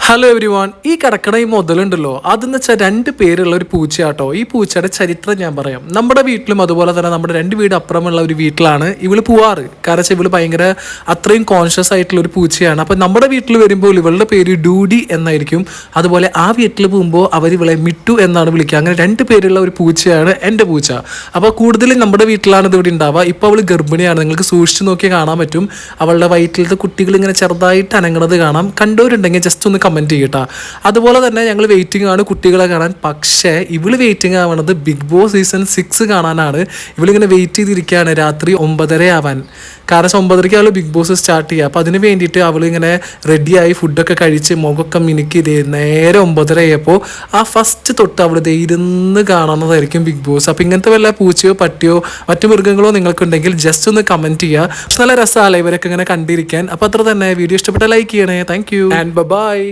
Hello every one. ഈ കിടക്കണ ഈ മുതലുണ്ടല്ലോ, അതെന്ന് വെച്ചാൽ രണ്ട് പേരുള്ള ഒരു പൂച്ചയാട്ടോ. ഈ പൂച്ചയുടെ ചരിത്രം ഞാൻ പറയാം. നമ്മുടെ വീട്ടിലും അതുപോലെ തന്നെ നമ്മുടെ രണ്ട് വീട് അപ്പുറമുള്ള ഒരു വീട്ടിലാണ് ഇവള് പോവാറ്. കാരണം ഇവള് ഭയങ്കര അത്രയും കോൺഷ്യസ് ആയിട്ടുള്ള ഒരു പൂച്ചയാണ്. അപ്പം നമ്മുടെ വീട്ടിൽ വരുമ്പോൾ ഇവളുടെ പേര് ഡൂഡി എന്നായിരിക്കും. അതുപോലെ ആ വീട്ടിൽ പോകുമ്പോൾ അവർ ഇവളെ മിട്ടു എന്നാണ് വിളിക്കുക. അങ്ങനെ രണ്ട് പേരുള്ള ഒരു പൂച്ചയാണ് എൻ്റെ പൂച്ച. അപ്പോൾ കൂടുതലും നമ്മുടെ വീട്ടിലാണ് ഇത് ഇവിടെ ഉണ്ടാവുക. ഇപ്പോൾ അവൾ ഗർഭിണിയാണ്. നിങ്ങൾക്ക് സൂക്ഷിച്ച് നോക്കി കാണാൻ പറ്റും. അവളുടെ വയറ്റിലത്തെ കുട്ടികൾ ഇങ്ങനെ ചെറുതായിട്ട് അനങ്ങണത് കാണാം. കണ്ടവരുണ്ടെങ്കിൽ ജസ്റ്റ് ഒന്ന് കമൻറ്റ് ചെയ്യട്ടാ. അതുപോലെ തന്നെ ഞങ്ങൾ വെയിറ്റിംഗ് ആണ് കുട്ടികളെ കാണാൻ. പക്ഷേ ഇവള് വെയിറ്റിംഗ് ആവണത് ബിഗ് ബോസ് സീസൺ 6 കാണാനാണ്. ഇവളിങ്ങനെ വെയിറ്റ് ചെയ്തിരിക്കുകയാണ് രാത്രി 9:30 ആവാൻ. കാരണം 9:30 അവൾ ബിഗ് ബോസ് സ്റ്റാർട്ട് ചെയ്യുക. അപ്പോൾ അതിന് വേണ്ടിയിട്ട് അവളിങ്ങനെ റെഡിയായി ഫുഡൊക്കെ കഴിച്ച് മുഖമൊക്കെ മിനുക്കി നേരെ 9:30 ആയപ്പോൾ ആ ഫസ്റ്റ് തൊട്ട് അവൾ ഇരുന്ന് കാണുന്നതായിരിക്കും ബിഗ് ബോസ്. അപ്പോൾ ഇങ്ങനത്തെ വല്ല പൂച്ചയോ പട്ടിയോ മറ്റു മൃഗങ്ങളോ നിങ്ങൾക്കുണ്ടെങ്കിൽ ജസ്റ്റ് ഒന്ന് കമൻറ്റ് ചെയ്യുക. നല്ല രസമല്ല ഇവരൊക്കെ ഇങ്ങനെ കണ്ടിരിക്കാൻ. അപ്പോൾ അത്ര തന്നെ. വീഡിയോ ഇഷ്ടപ്പെട്ട ലൈക്ക് ചെയ്യണേ. Thank you and by.